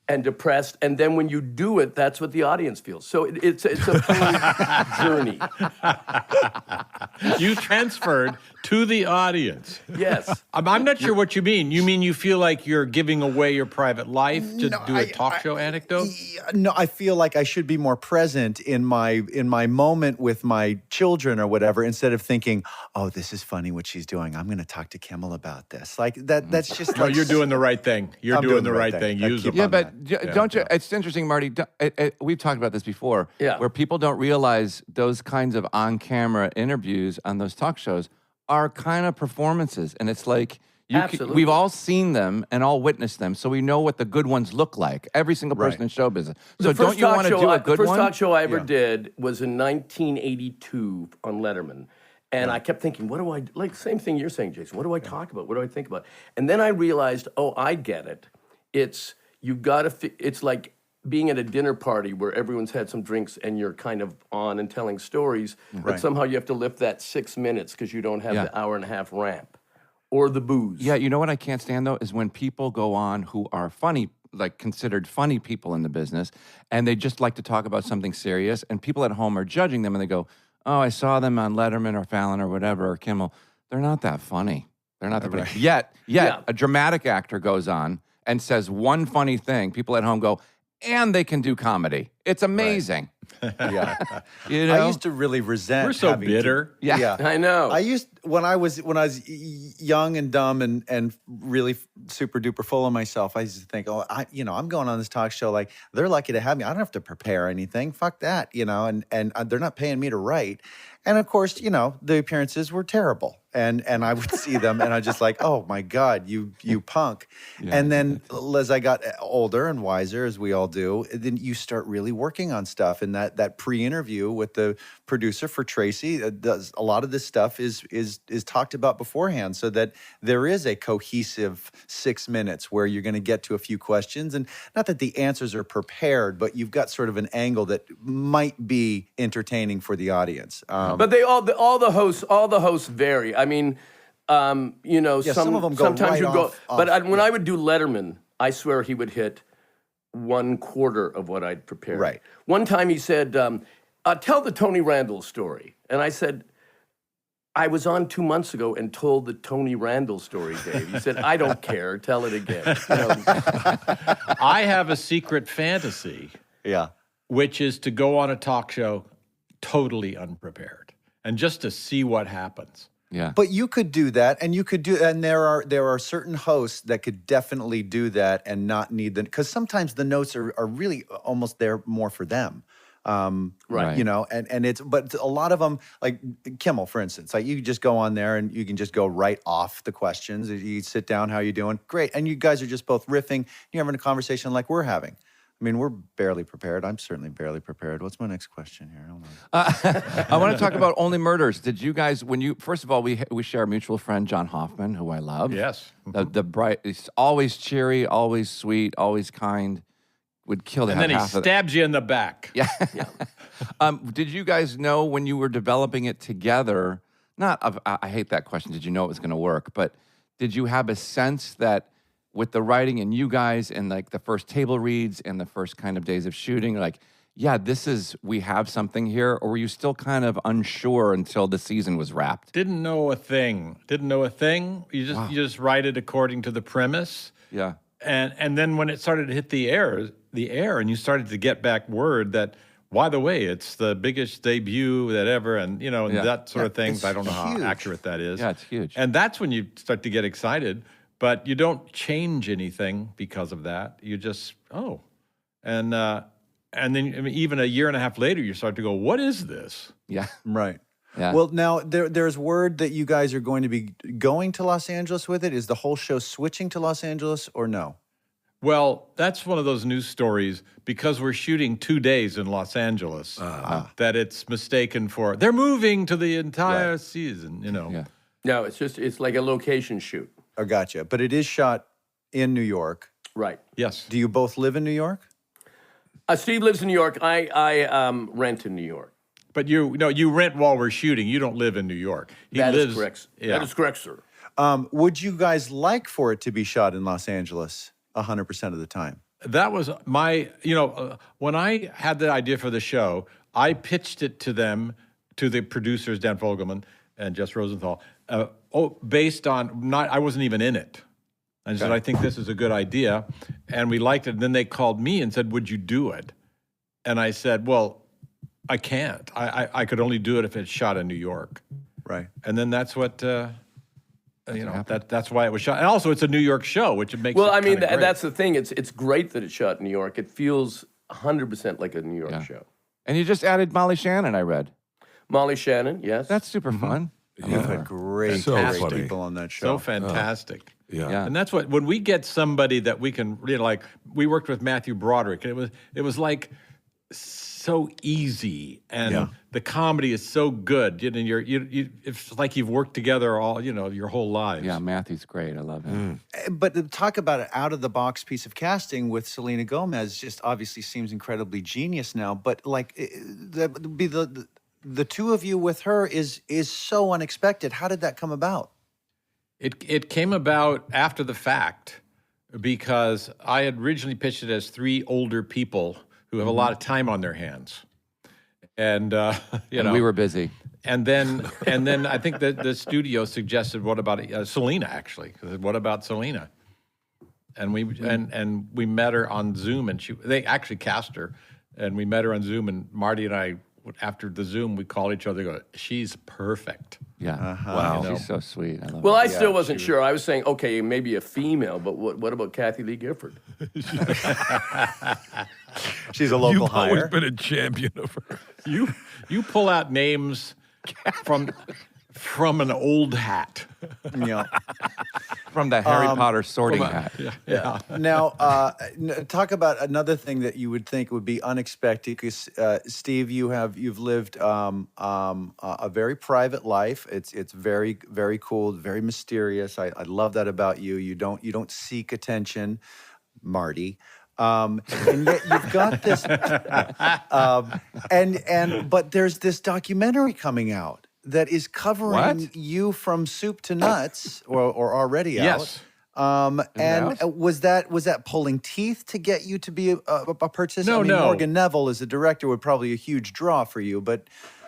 and depressed, and then when you do it, that's what the audience feels. So it's a full journey. You transferred to the audience. Yes. I'm not sure what you mean. You mean you feel like you're giving away your private life to do a talk show anecdote? No, I feel like I should be more present in my moment with my children or whatever, instead of thinking, "Oh, this is funny what she's doing. I'm going to talk to Kimmel about this." Like that. That's just. No, like, you're doing the right thing. You're doing the right thing. Use them. Yeah, but don't you? It's interesting, Marty. We've talked about this before. Yeah. Where people don't realize those kinds of on-camera interviews on those talk shows are kind of performances, and it's like Absolutely. we've all seen them and all witnessed them, so we know what the good ones look like. Every single person in show business. So don't you want to do a good one? The first one? talk show I ever did was in 1982 on Letterman. And I kept thinking, what do I, like, same thing you're saying, Jason, what do I talk about? What do I think about? And then I realized, oh, I get it. It's, it's like being at a dinner party where everyone's had some drinks and you're kind of on and telling stories, but somehow you have to lift that 6 minutes because you don't have the hour-and-a-half ramp or the booze. Yeah, you know what I can't stand, though, is when people go on who are funny, like considered funny people in the business, and they just like to talk about something serious, and people at home are judging them, and they go, "Oh, I saw them on Letterman or Fallon or whatever, or Kimmel. They're not that funny. They're not that funny." Yet, a dramatic actor goes on and says one funny thing. People at home go, and they can do comedy. It's amazing. Yeah. You know? I used to really resent. We're so having to- Yeah. I know. I used when I was young and dumb and really super duper full of myself. I used to think, oh, I'm going on this talk show, like they're lucky to have me. I don't have to prepare anything. Fuck that, and they're not paying me to write. And of course, the appearances were terrible. And I would see them and I just like, oh my God, you punk. And then as I got older and wiser, as we all do, then you start really working on stuff. And that pre-interview with the producer for Tracy does a lot of this stuff is talked about beforehand, so that there is a cohesive 6 minutes where you're going to get to a few questions, and not that the answers are prepared, but you've got sort of an angle that might be entertaining for the audience. But they all the hosts vary. I mean, some of them go sometimes right you go. off, But when I would do Letterman, I swear he would hit 1/4 of what I'd prepared. Right. One time he said, "Tell the Tony Randall story," and I said, "I was on 2 months ago and told the Tony Randall story, Dave." He said, "I don't care. Tell it again." I have a secret fantasy, which is to go on a talk show totally unprepared and just to see what happens. Yeah. But you could do that, and there are certain hosts that could definitely do that and not need them, because sometimes the notes are really almost there more for them. Right. But a lot of them, like Kimmel, for instance, like you can just go on there and you can just go right off the questions. You sit down, how you doing? Great. And you guys are just both riffing. You're having a conversation like we're having. I mean, we're barely prepared. I'm certainly barely prepared. What's my next question here? Hold on. I want to talk about Only Murders. Did you guys, first of all, we share a mutual friend, John Hoffman, who I love. Yes. The bright, he's always cheery, always sweet, always kind. Would kill to And have then he half of stabs you in the back. Yeah. Did you guys know when you were developing it together? I hate that question. Did you know it was going to work? But did you have a sense that with the writing and you guys and like the first table reads and the first kind of days of shooting, like, yeah, we have something here? Or were you still kind of unsure until the season was wrapped? Didn't know a thing. You just write it according to the premise. Yeah. And then when it started to hit the air, and you started to get back word that, by the way, it's the biggest debut that ever, and that sort of thing. I don't know how accurate that is. Yeah, it's huge. And that's when you start to get excited, but you don't change anything because of that. You just and then even a year and a half later, you start to go, what is this? Yeah. Right. Yeah. Well, now there's word that you guys are going to be going to Los Angeles with it. Is the whole show switching to Los Angeles or no? Well, that's one of those news stories, because we're shooting 2 days in Los Angeles, that it's mistaken for, they're moving to the entire season, Yeah. No, it's like a location shoot. I gotcha. But it is shot in New York. Right. Yes. Do you both live in New York? Steve lives in New York. I rent in New York. But you rent while we're shooting. You don't live in New York. That is correct. Yeah. That is correct, sir. Would you guys like for it to be shot in Los Angeles 100% of the time? That was my, when I had the idea for the show, I pitched it to them, to the producers, Dan Fogelman and Jess Rosenthal, based on I wasn't even in it. I said, I think this is a good idea. And we liked it. And then they called me and said, would you do it? And I said, well, I can't. I could only do it if it's shot in New York. Right. And then that's what, that's why it was shot. And also, it's a New York show, which makes Well, it I mean, great. that's the thing. It's great that it's shot in New York. It feels 100% like a New York show. And you just added Molly Shannon, I read. Molly Shannon, yes. That's super fun. You've had great people on that show. So fantastic. Yeah. And that's what, when we get somebody that we can really like, we worked with Matthew Broderick, and it was like so easy, and the comedy is so good. And it's like you've worked together all, your whole lives. Yeah, Matthew's great. I love him. But talk about an out-of-the-box piece of casting with Selena Gomez just obviously seems incredibly genius now. But like, that would be the two of you with her is so unexpected. How did that come about? It came about after the fact, because I had originally pitched it as three older people who have a lot of time on their hands, and and we were busy. And then I think the studio suggested, what about Selena? Actually, what about Selena? And we we met her on Zoom, and they actually cast her, and we met her on Zoom, and Marty and I, after the Zoom, we called each other and go, she's perfect. Yeah. Wow. She's so sweet. I love Well, her. I still wasn't sure. I was saying, okay, maybe a female, but what about Kathy Lee Gifford? She's a local You've hire. always been a champion of her. You pull out names from an old hat. Yeah. From the Harry Potter sorting hat. Yeah. Now, talk about another thing that you would think would be unexpected. Because Steve, you've lived a very private life. It's very, very cool, very mysterious. I love that about you. You don't seek attention, Marty. And yet you've got this, but there's this documentary coming out that is covering you from soup to nuts, or already out. Yes. And was that pulling teeth to get you to be a participant? No. Morgan Neville as the director would probably a huge draw for you, but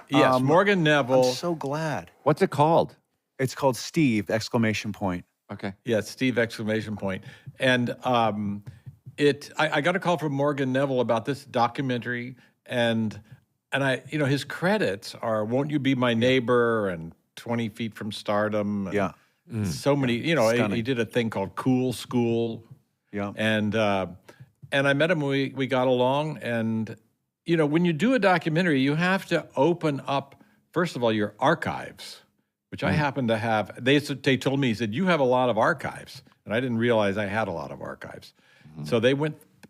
Yes, Morgan Neville. I'm so glad. What's it called? It's called Steve! Exclamation point. Okay. Yeah, Steve! Exclamation point. And I got a call from Morgan Neville about this documentary, and I, his credits are "Won't You Be My Neighbor" and "20 Feet from Stardom." And so many. He did a thing called Cool School. Yeah. And I met him. We got along, and when you do a documentary, you have to open up, first of all, your archives, which I happen to have. They told me, he said, you have a lot of archives, and I didn't realize I had a lot of archives. So they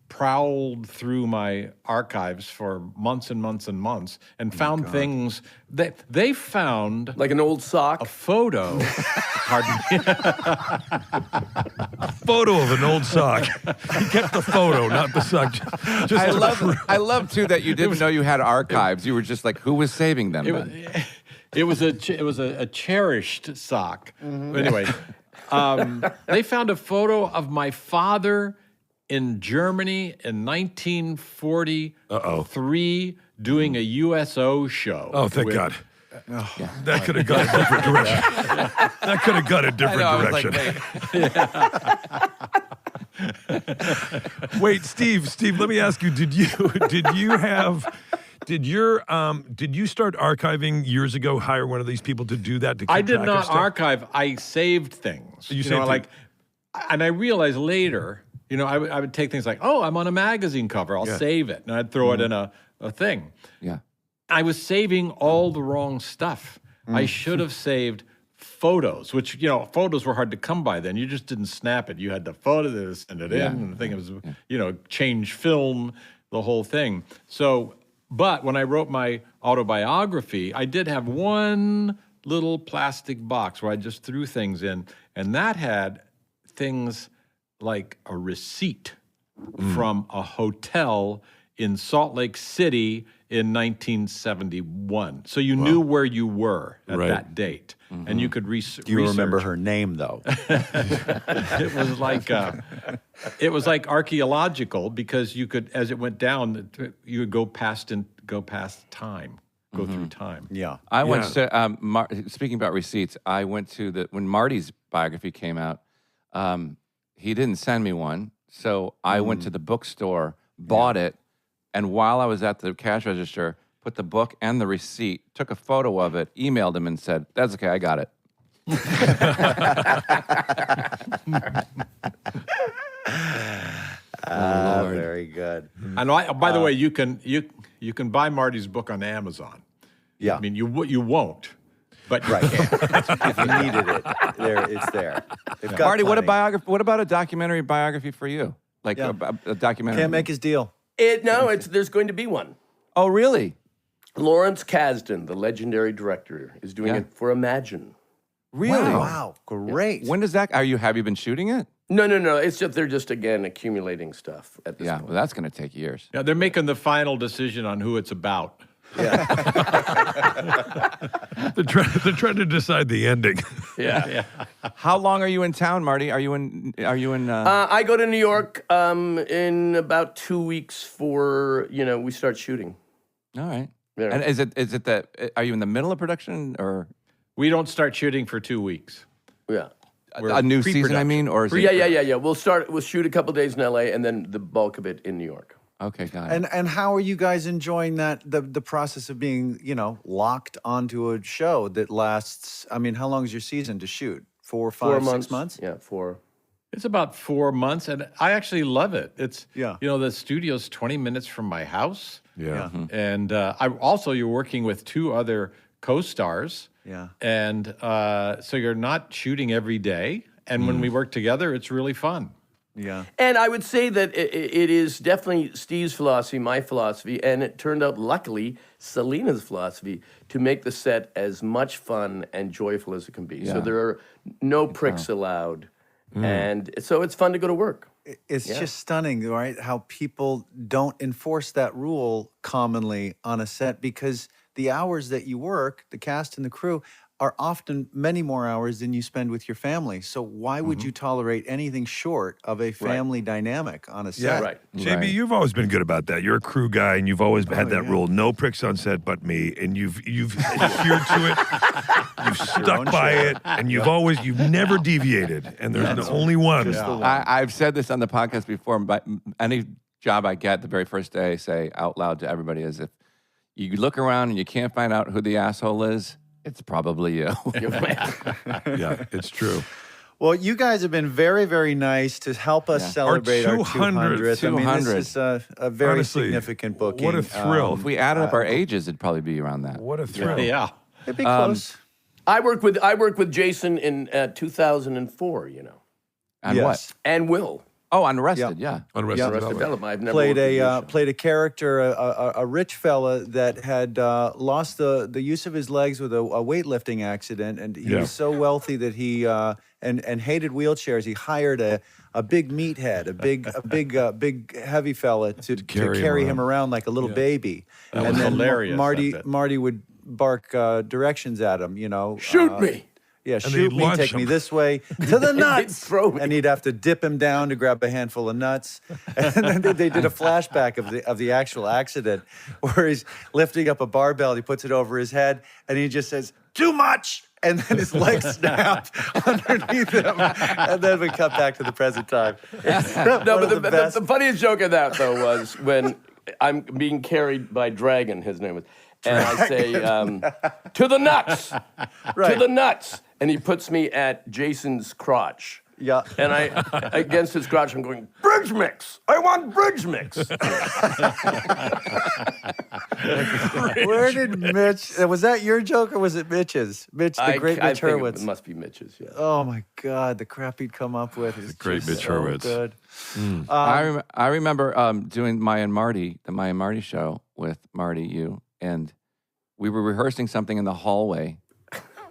prowled through my archives for months and months and months, and found things that they found, Like an old sock? a photo. Pardon me. A photo of an old sock. He kept the photo, not the sock. Just I love too that you didn't know you had archives. You were just like, who was saving them? It was a cherished sock. Anyway, they found a photo of my father in Germany in 1943 doing a USO show. Oh, thank God. That could have gone a different direction. That could have gone a different direction. Wait, Steve, let me ask you, did you start archiving years ago, hire one of these people to do that? To keep I did track of not stuff? archive. I saved things. You saved things. And I realized later, I would take things like, oh, I'm on a magazine cover. I'll save it. And I'd throw it in a thing. Yeah. I was saving all the wrong stuff. I should have saved photos, which, photos were hard to come by then. You just didn't snap it. You had to photo this, send it in, and the thing was, change film, the whole thing. So, but when I wrote my autobiography, I did have one little plastic box where I just threw things in, and that had things like a receipt from a hotel in Salt Lake City in 1971. So you knew where you were at Right. that date, and you could research. Do you remember her name though? It was like archaeological because you could, as it went down, you would go past time, go through time. Yeah. I went to, speaking about receipts, I went to when Marty's biography came out, he didn't send me one. So I went to the bookstore, bought it, and while I was at the cash register, put the book and the receipt, took a photo of it, emailed him and said, "That's okay, I got it." Very good. And by the way, you can buy Marty's book on Amazon. Yeah. I mean, you won't, but you Right. can. If you needed it, it's there. They've got Marty, what plenty. what about a documentary biography for you? Like Yeah. a documentary? Can't make his deal. There's going to be one. Oh, really? Lawrence Kasdan, the legendary director, is doing it for Imagine. Really? Wow. Great. When does that? Have you been shooting it? No. It's just they're just again accumulating stuff at this Yeah, point. well, that's going to take years. Yeah, they're making the final decision on who it's about. They're trying to decide the ending. Yeah. How long are you in town, Marty? Are you in? I go to New York in about 2 weeks for we start shooting. All right. Yeah. And is it that? Are you in the middle of production or We don't start shooting for 2 weeks. Yeah. a new season? I mean, or is it, Yeah. We'll shoot a couple days in LA and then the bulk of it in New York. Okay, got it. And how are you guys enjoying the process of being, locked onto a show that lasts, I mean, how long is your season to shoot? 4, 5, 4 months. 6 months? Yeah, 4. It's about 4 months, and I actually love it. It's Yeah. the studio's 20 minutes from my house, Yeah. and you're working with 2 other co-stars. Yeah. And so you're not shooting every day. And when we work together, it's really fun. Yeah. And I would say that it is definitely Steve's philosophy, my philosophy, and it turned out, luckily, Selena's philosophy to make the set as much fun and joyful as it can be. So there are no pricks allowed. And so it's fun to go to work. It's just stunning, right? How people don't enforce that rule commonly on a set because the hours that you work, the cast and the crew, are often many more hours than you spend with your family. So why would you tolerate anything short of a family dynamic on a set? Yeah, Right. JB, Right. you've always been good about that. You're a crew guy, and you've always had that rule: no pricks on set, but me. And you've adhered to it. You've stuck by it, and you've never deviated. And there's the only one. I've said this on the podcast before, but any job I get, the very first day, I say out loud to everybody is if you look around and you can't find out who the asshole is, it's probably you. Yeah, it's true. Well, you guys have been very, very nice to help us celebrate our 200th. I mean, this is a very Honestly, significant booking. what a thrill. If we added up our ages, it'd probably be around that. What a thrill. Yeah. It'd be close. I worked with Jason in 2004, And Yes. what? and Will. Oh, on Arrested, yeah. Unrest Yeah. of Arrested Development. Development. I've never Played worked with a you, played a character, a rich fella that had lost the use of his legs with a weightlifting accident, and he was so wealthy that he and hated wheelchairs. He hired a big meathead, a big heavy fella to carry him around like a little baby. That and was then hilarious, that bit. Marty would bark directions at him. Shoot me. Yeah, they'd shoot me, launch take me him. this way to the nuts. throw me. And he'd have to dip him down to grab a handful of nuts. And then they did a flashback of the actual accident where he's lifting up a barbell, he puts it over his head, and he just says, "Too much!" And then his legs snap underneath him. And then we cut back to the present time. No, but the funniest joke of that, though, was when I'm being carried by Dragon, his name was, and I say, to the nuts, Right. to the nuts. And he puts me at Jason's crotch. Yeah. And I, against his crotch, I'm going, bridge mix. I want bridge mix. Where did Mitch, was that your joke or was it Mitch's? Mitch, the great I Mitch think Hurwitz. it must be Mitch's, yeah. Oh my God, the crap he'd come up with is great just Mitch so Hurwitz. good. I remember doing Maya and Marty, the Maya and Marty show with Marty, you, and we were rehearsing something in the hallway.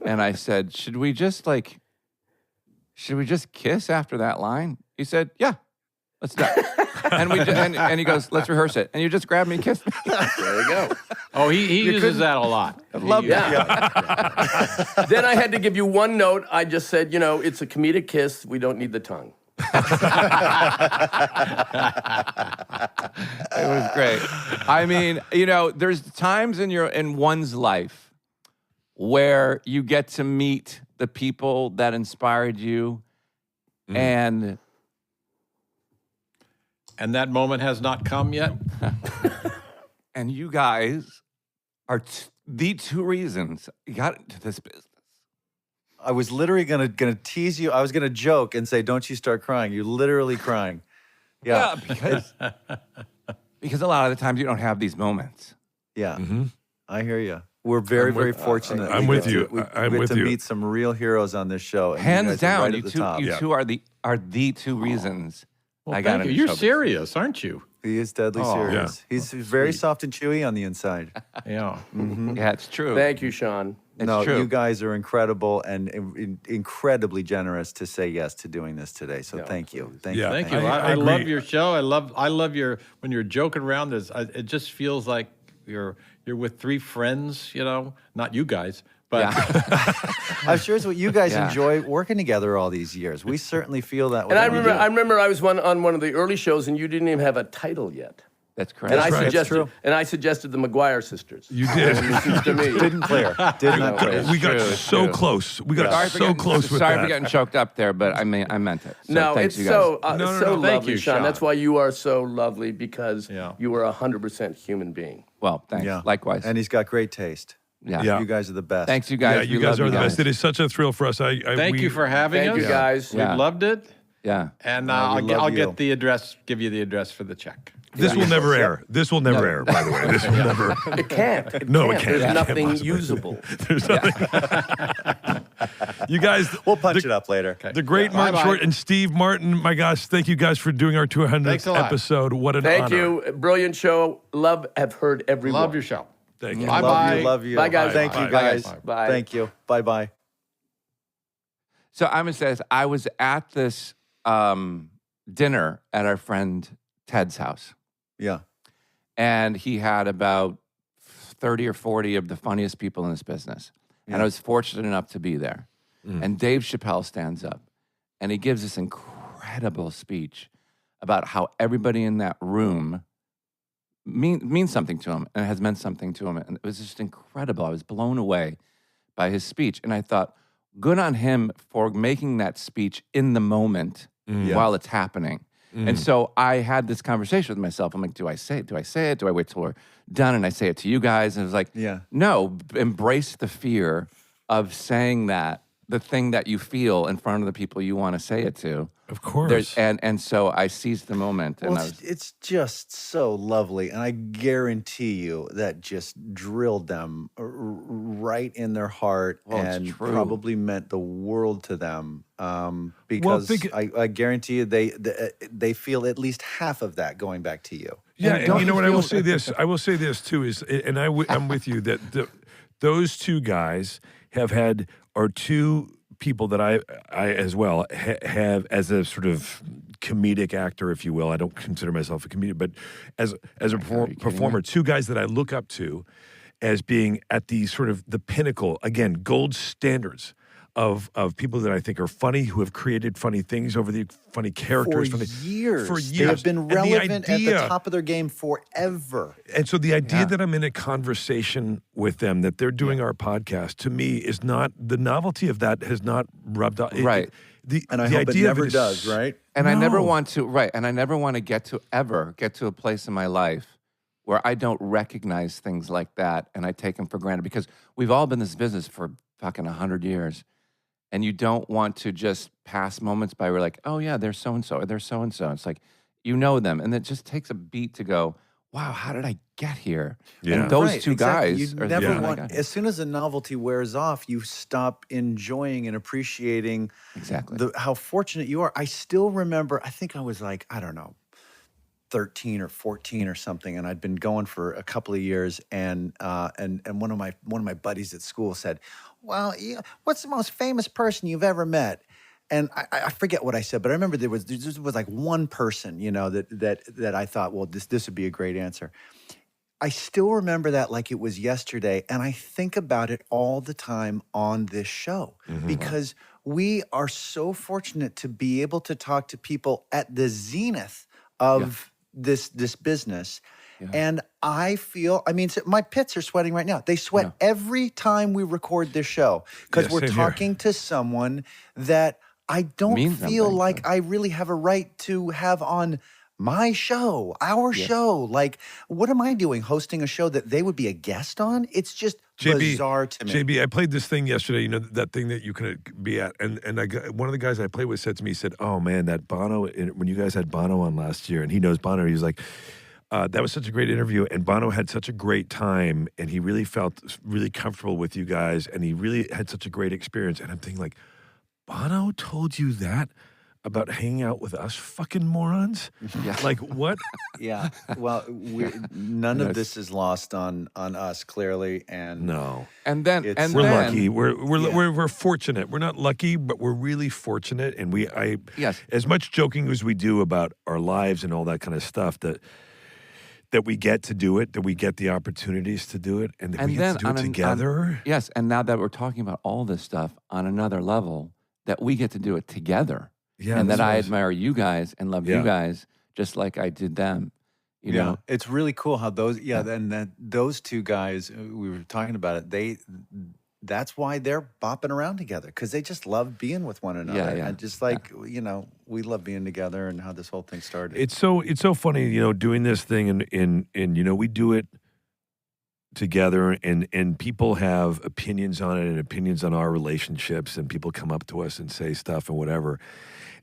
And I said, should we just kiss after that line? He said, yeah. Let's do it. And he goes, let's rehearse it. And you just grab me and kiss me. There you go. Oh, he uses that a lot. I love that. Yeah. Then I had to give you one note. I just said, it's a comedic kiss. We don't need the tongue. It was great. I mean, there's times in one's life where you get to meet the people that inspired you, and that moment has not come yet. and you guys are the two reasons you got into this business. I was literally gonna tease you. I was gonna joke and say, "Don't you start crying." You're literally crying. Yeah, because a lot of the times you don't have these moments. Yeah, I hear you. We're very fortunate. I'm with you. We get to meet some real heroes on this show. And Hands you guys are down, right you at the two, top. you two are the two reasons Well, I got thank you. into You're showbiz. serious, aren't you? He is deadly serious. Yeah. He's very soft and chewy on the inside. Yeah. Yeah, it's true. Thank you, Sean. It's true. You guys are incredible and incredibly generous to say yes to doing this today. So thank you. Thank you. Thank you. I I love agree. your show. I love your when you're joking around. It just feels like you're with three friends. Not you guys, but I'm sure it's what you guys enjoy working together all these years. We certainly feel that way. And I remember I was on one of the early shows, and you didn't even have a title yet. That's correct. And I suggested the McGuire sisters. You did. To me. Didn't clear. Did not clear. We got true, so true. close. We got so close with sorry that. for getting choked up there, but I meant it. So No, thanks, it's you guys. so Thank lovely, you, Sean. Sean. That's why you are so lovely, because Yeah. you are 100% human being. Well, thanks. Yeah. Likewise. And he's got great taste. yeah. You guys are the best. Thanks, you Yeah, guys. you We guys love are the best. It is such a thrill for us. thank you for having Thank us. you, guys. We Yeah. loved it. Yeah. And we I'll love you. get the address. Give you the address for the check. This will never air. This will never air, by the way. This will never. It can't. No, it can't. There's It can't nothing possibly. usable. There's nothing. You guys, We'll punch it up later. the great Martin Bye-bye. Short and Steve Martin, my gosh, thank you guys for doing our Thanks 200th a lot. episode. What an Thank honor. you. Brilliant show. Love your show. Thank you. Bye-bye. Love you. Bye, guys. Thank Bye. you, guys. Bye. Thank you. Bye-bye. So I'm going to say this. I was at this dinner at our friend Ted's house, Yeah. and he had about 30 or 40 of the funniest people in this business. And I was fortunate enough to be there. And Dave Chappelle stands up, and he gives this incredible speech about how everybody in that room means something to him and has meant something to him. And it was just incredible. I was blown away by his speech. And I thought, good on him for making that speech in the moment while it's happening. And so I had this conversation with myself. I'm like, do I say it? Do I wait till we're done and I say it to you guys? And it was like, no, embrace the fear of saying that, the thing that you feel in front of the people you want to say it to. Of course. And so I seized the moment. And Well, it's just so lovely, and I guarantee you that just drilled them right in their heart, and probably meant the world to them. Because I guarantee you, they feel at least half of that going back to you. Yeah, and you know what? I will say this. I will say this too is, and I'm with you that those two guys are two people that I as well have as a sort of comedic actor, if you will. I don't consider myself a comedian, but as a performer, two guys that I look up to as being at the sort of the pinnacle, again, gold standards of people that I think are funny, who have created funny things over the funny characters. For years. For years. They have been And the relevant at the idea- top of their game forever. And so the idea that I'm in a conversation with them, that they're doing our podcast, to me is not, the novelty of that has not rubbed off. Right. And I the hope it idea of never is- does, right? And I never No. want to, and I never want to get to a place in my life where I don't recognize things like that and I take them for granted, because we've all been in this business for fucking 100 years. And you don't want to just pass moments by where like, oh yeah, they're so-and-so, or they're so-and-so. It's like, you know them. And it just takes a beat to go, wow, how did I get here? Yeah. And those Right, two exactly. guys You are never the reason I want, got here. as soon as the novelty wears off, you stop enjoying and appreciating Exactly. how fortunate you are. I still remember, I think I was like, I don't know, 13 or 14 or something, and I'd been going for a couple of years, and one of my buddies at school said, "Well, what's the most famous person you've ever met?" And I forget what I said, but I remember there was like one person, that I thought, well, this would be a great answer. I still remember that like it was yesterday, and I think about it all the time on this show because we are so fortunate to be able to talk to people at the zenith of this business. Yeah. And I feel, my pits are sweating right now. They sweat every time we record this show because we're talking to someone that I don't feel like I really have a right to have on my show, our show. Like, what am I doing hosting a show that they would be a guest on? It's just bizarre to me. JB, I played this thing yesterday, that thing that you can be at. And one of the guys I played with said to me, he said, oh man, that Bono, when you guys had Bono on last year, and he knows Bono, he was like, that was such a great interview, and Bono had such a great time, and he really felt really comfortable with you guys, and he really had such a great experience. And I'm thinking like, Bono told you that about hanging out with us fucking morons? Yeah. Like, what? Yeah. Well, none of this is lost on us, clearly. And no. And then we're lucky. We're fortunate. We're not lucky, but we're really fortunate. And as much joking as we do about our lives and all that kind of stuff, that we get to do it, that we get the opportunities to do it, and that we get to do it together. Yes. And now that we're talking about all this stuff on another level, that we get to do it together. Yeah, and that I admire you guys and love you guys just like I did them. You know, it's really cool how those those two guys, we were talking about it. That's why they're bopping around together, because they just love being with one another. Yeah, yeah. And just like we love being together, and how this whole thing started. It's so funny, doing this thing, and we do it together, and people have opinions on it and opinions on our relationships, and people come up to us and say stuff and whatever.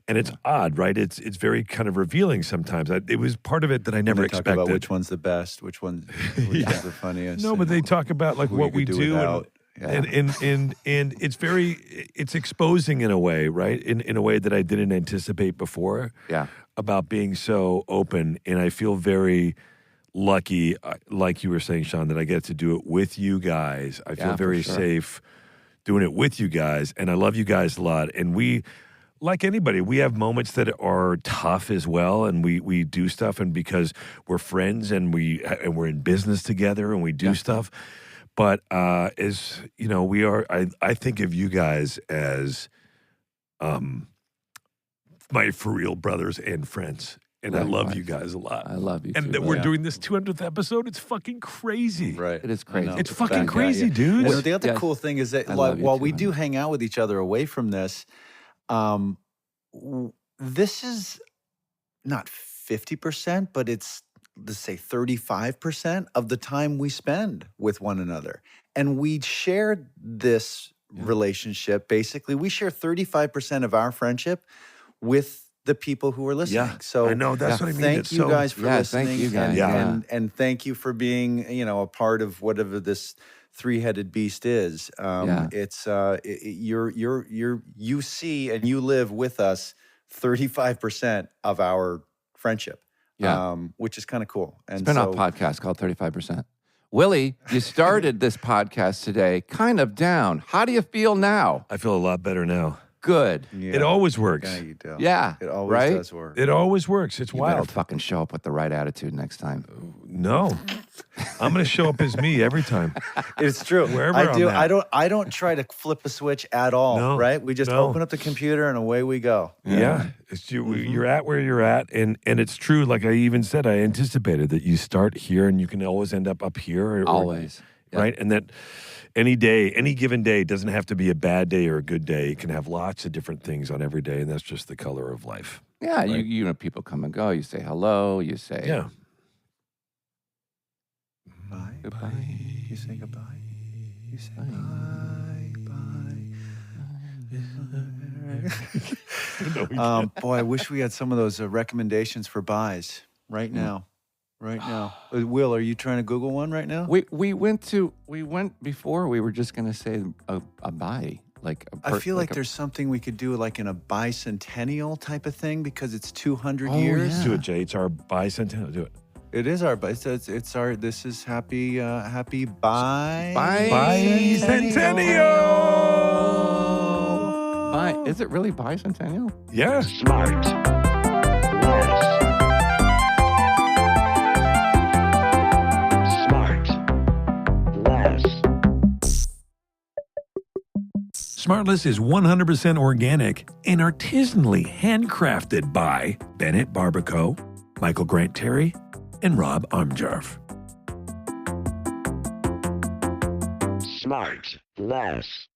And it's odd, right? It's very kind of revealing sometimes. It was part of it that I never expected. Talk about which one's the best, which one's the funniest. No, but they talk about like what we do, and it's it's exposing in a way, right? In a way that I didn't anticipate before. Yeah. About being so open, and I feel very lucky, like you were saying, Sean, that I get to do it with you guys. I feel very safe doing it with you guys, and I love you guys a lot. And we, like anybody, we have moments that are tough as well, and we do stuff, and because we're friends and we're in business together and we do stuff. But as we are, I think of you guys as my for real brothers and friends. And I love you guys a lot. I love you too. And that we're doing this 200th episode, it's fucking crazy. Right. It is crazy. It's fucking crazy, dude. And the other cool thing is that while we do hang out with each other away from this, this is not 50%, but it's, let's say 35% of the time we spend with one another. And we share this relationship. Basically, we share 35% of our friendship with the people who are listening. Yeah, so I know that's what I mean. Thank you guys for listening. Thank you guys. And thank you for being, a part of whatever this three-headed beast is. It's you see and you live with us 35% of our friendship. Which is kind of cool. And spin-off podcast called 35%. Willie, you started this podcast today kind of down. How do you feel now? I feel a lot better now. Good. Yeah. It always works. Yeah, you do. Yeah. It always does work. It always works. It's you wild. Better fucking show up with the right attitude next time. No. I'm going to show up as me every time. It's true. Wherever I do. I'm at. I don't try to flip a switch at all, right? We just open up the computer and away we go. Yeah. It's you're at where you're at, and it's true. Like I even said, I anticipated that you start here and you can always end up here. Always. Right? And that any given day doesn't have to be a bad day or a good day. It can have lots of different things on every day, and that's just the color of life. Yeah, right? you know, people come and go. You say hello. You say bye. Goodbye. You say goodbye. You say bye. Boy, I wish we had some of those recommendations for buys right now. Right now. Will, are you trying to Google one right now? We went before. We were just going to say a buy. I feel like there's something we could do like in a bicentennial type of thing because it's 200 years. Yeah. Do it, Jay. It's our bicentennial. Do it. It is our it's our this is happy bicentennial. Is it really bicentennial? Yeah. SmartLess is 100% organic and artisanally handcrafted by Bennett Barbaco, Michael Grant Terry, and Rob Armjarf. SmartLess.